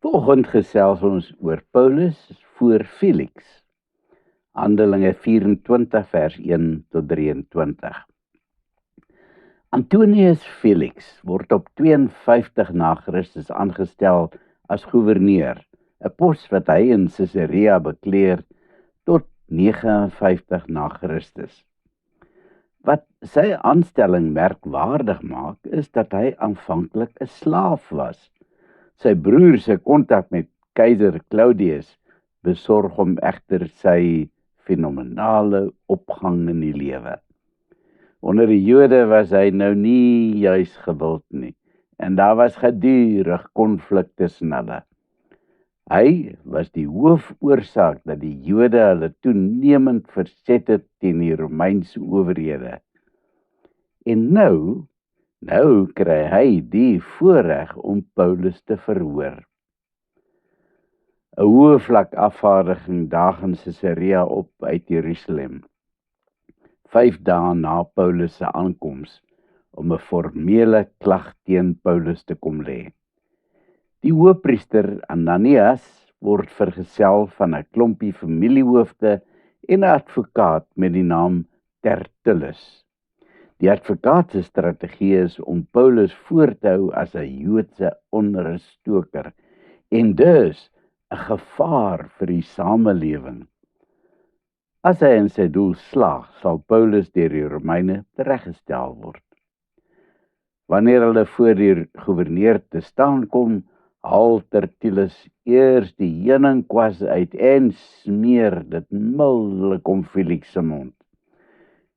Vanoggend gesels ons oor Paulus voor Felix. Handelinge 24 vers 1 tot 23. Antonius Felix word op 52 na Christus aangestel as gouverneur, 'n pos wat hy in Caesarea bekleer tot 59 na Christus. Wat sy aanstelling merkwaardig maak, is dat hy aanvanklik 'n slaaf was. Sy broer se kontak met keiser Claudius besorg hom egter sy fenomenale opgang in die lewe. Onder die Jode was hy nou nie juis gewild nie, en daar was gedurig konflik tussen hulle. Hy was die hoofoorsaak dat die Jode hulle toenemend verset het teen die Romeinse owerhede. En nou kry hy die voorreg om Paulus te verhoor. 'n hoë vlak afvaardiging daag in Caesarea op uit Jerusalem, 5 dae na Paulus se aankoms, om 'n formele klag teen Paulus te kom lê. Die hoofpriester Ananias word vergesel van 'n klompie familiehoofde en 'n advokaat met die naam Tertullus. Die advokaat se strategie is om Paulus voor te hou as 'n Joodse onrusstoker en dus 'n gevaar vir die samelewing. As hy in sy doel slaag, sal Paulus deur die Romeine tereggestel word. Wanneer hulle voor die gouverneur te staan kom, haal Tertullus eers die heuningkwas uit en smeer dit mildelik om Felix se mond.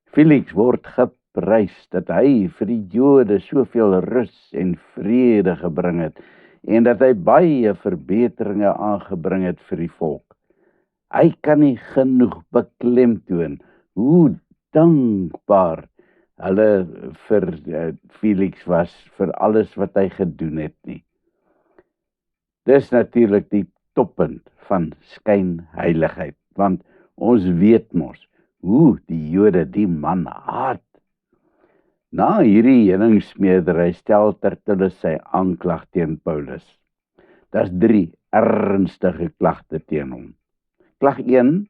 Felix word geprys dat hy vir die Jode soveel rus en vrede gebring het en dat hy baie verbeteringe aangebring het vir die volk. Hy kan nie genoeg beklemtoon hoe dankbaar hulle vir Felix was vir alles wat hy gedoen het nie. Dis natuurlik die toppunt van skynheiligheid, want ons weet mos hoe die Jode die man haat. Na hierdie heuningsmeerdery stel Tertullus sy aanklag teen Paulus. Daar's 3 ernstige klagte teen hom. Klag 1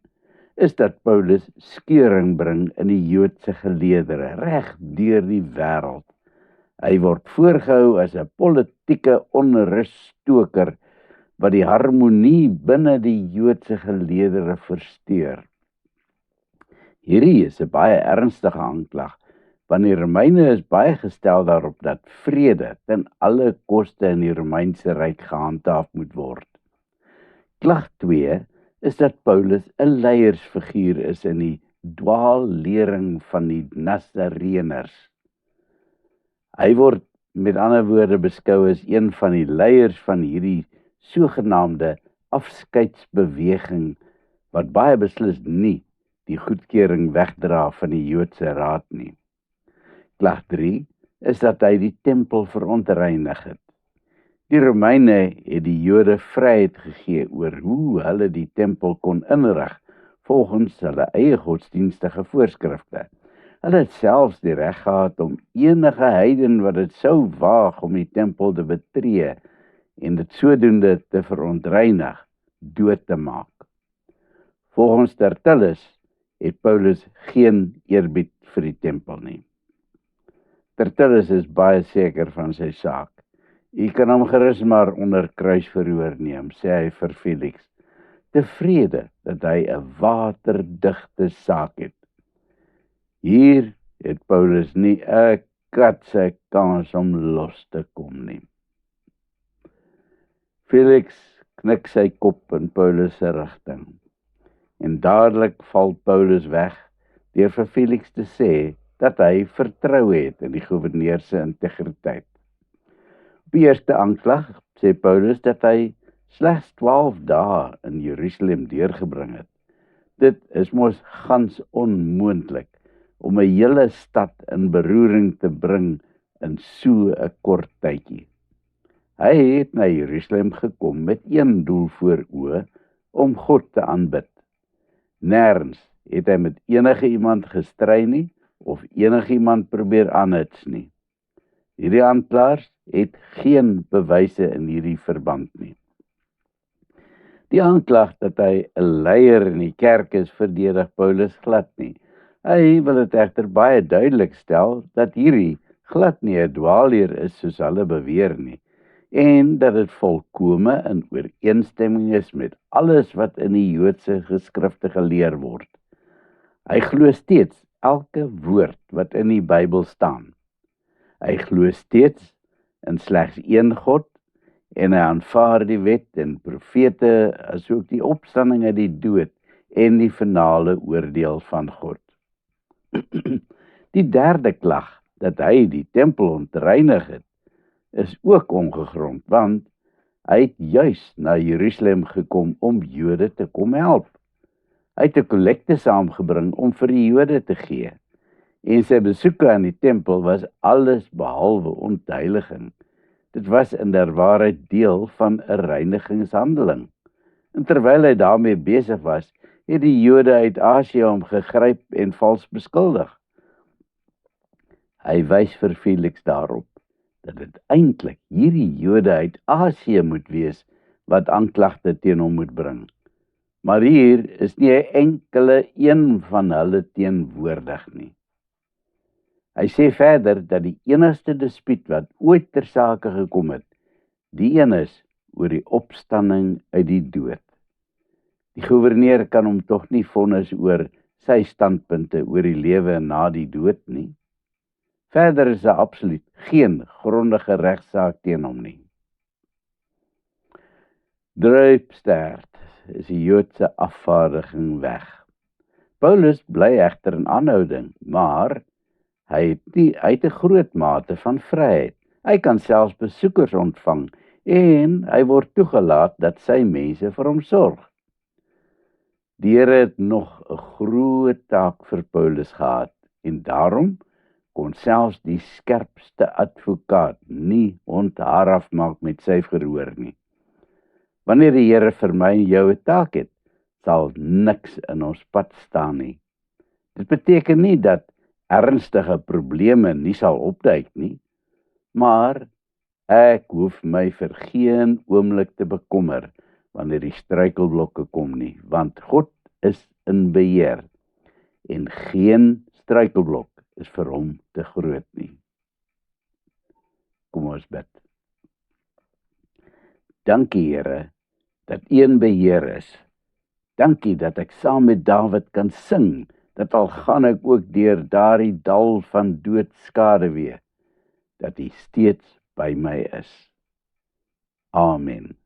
is dat Paulus skeuring bring in die Joodse geleedere reg deur die wêreld. Hy word voorgehou as 'n politieke onrusstoker wat die harmonie binne die Joodse geleedere versteur. Hierdie is 'n baie ernstige aanklag, want die Romeine is baie gestel daarop dat vrede ten alle koste in die Romeinse ryk gehandhaaf moet word. Klag 2 is dat Paulus 'n leiersfiguur is in die dwaallering van die Nasareners. Hy word met ander woorde beskou as een van die leiers van hierdie sogenaamde afskeidsbeweging wat baie beslis nie die goedkeuring wegdra van die Joodse raad nie. Klag 3 is dat hy die tempel verontreinig het. Die Romeine het die Jode vryheid gegee oor hoe hulle die tempel kon inrig volgens hulle eie godsdienstige voorskrifte. Hulle het selfs die reg gehad om enige heiden wat dit sou waag om die tempel te betree en dit sodoende te verontreinig, dood te maak. Volgens Tertullus het Paulus geen eerbied vir die tempel nie. Tertullus is baie seker van sy saak. U kan hom gerus maar onder kruisverhoor neem, sê hy vir Felix, tevrede dat hy 'n waterdigte saak het. Hier het Paulus nie 'n kat se kans om los te kom nie. Felix knik sy kop in Paulus se rigting. En dadelik val Paulus weg deur vir Felix te sê dat hy vertrou het in die gouverneur se integriteit. Op die eerste aanklag sê Paulus dat hy slegs 12 dae in Jerusalem deurgebring het. Dit is mos gans onmoontlik om 'n hele stad in beroering te bring in so 'n kort tydjie. Hy het na Jerusalem gekom met een doel voor oë, om God te aanbid. Nêrens het hy met enige iemand gestry nie, of enige iemand probeer aanhits nie. Hierdie aanklaers het geen bewyse in hierdie verband nie. Die aanklag dat hy 'n leier in die kerk is, verdedig Paulus glad nie. Hy wil dit egter baie duidelik stel dat hierdie glad nie 'n dwaalleer is soos hulle beweer nie, en dat dit volkome in ooreenstemming is met alles wat in die Joodse geskrifte geleer word. Hy glo steeds elke woord wat in die Bybel staan. Hy glo steeds in slegs een God, en hy aanvaar die wet en profete, asook die opstanding uit die dood en die finale oordeel van God. Die derde klag, dat hy die tempel ontreinig het, is ook ongegrond, want hy het juis na Jerusalem gekom om Jode te kom help. Hy het 'n kollekte saamgebring om vir die Jode te gee, en sy besoeke aan die tempel was alles behalwe ontheiliging. Dit was inderwaarheid deel van 'n reinigingshandeling. En terwyl hy daarmee besig was, het die Jode uit Asië hom gegryp en vals beskuldig. Hy wys vir Felix daarop dat dit eintlik hierdie Jode uit Asië moet wees wat aanklagte teen hom moet bring. Maar hier is nie 'n enkele een van hulle teenwoordig nie. Hy sê verder dat die enigste dispuut wat ooit ter sake gekom het, die een is oor die opstanding uit die dood. Die goewerneur kan hom tog nie vonnis oor sy standpunte oor die lewe na die dood nie. Verder is daar absoluut geen grondige regsaak teen hom nie. Druipstert is die Joodse afvaardiging weg. Paulus bly egter in aanhouding, maar hy het 'n groot mate van vryheid. Hy kan selfs besoekers ontvang en hy word toegelaat dat sy mense vir hom sorg. Die Here het nog 'n groot taak vir Paulus gehad en daarom kon selfs die skerpste advokaat nie hond haar afmaak met sy verhoor nie. Wanneer die Here vir my en jou 'n taak het, sal niks in ons pad staan nie. Dit beteken nie dat ernstige probleme nie sal opduik nie, maar ek hoef my vir geen oomblik te bekommer wanneer die struikelblokke kom nie, want God is in beheer en geen struikelblok is vir hom te groot nie. Kom ons bid. Dankie Here dat U in beheer is. Dankie dat ek saam met Dawid kan sing, dat al gaan ek ook deur daardie dal van doodskaduwee, dat U steeds by my is. Amen.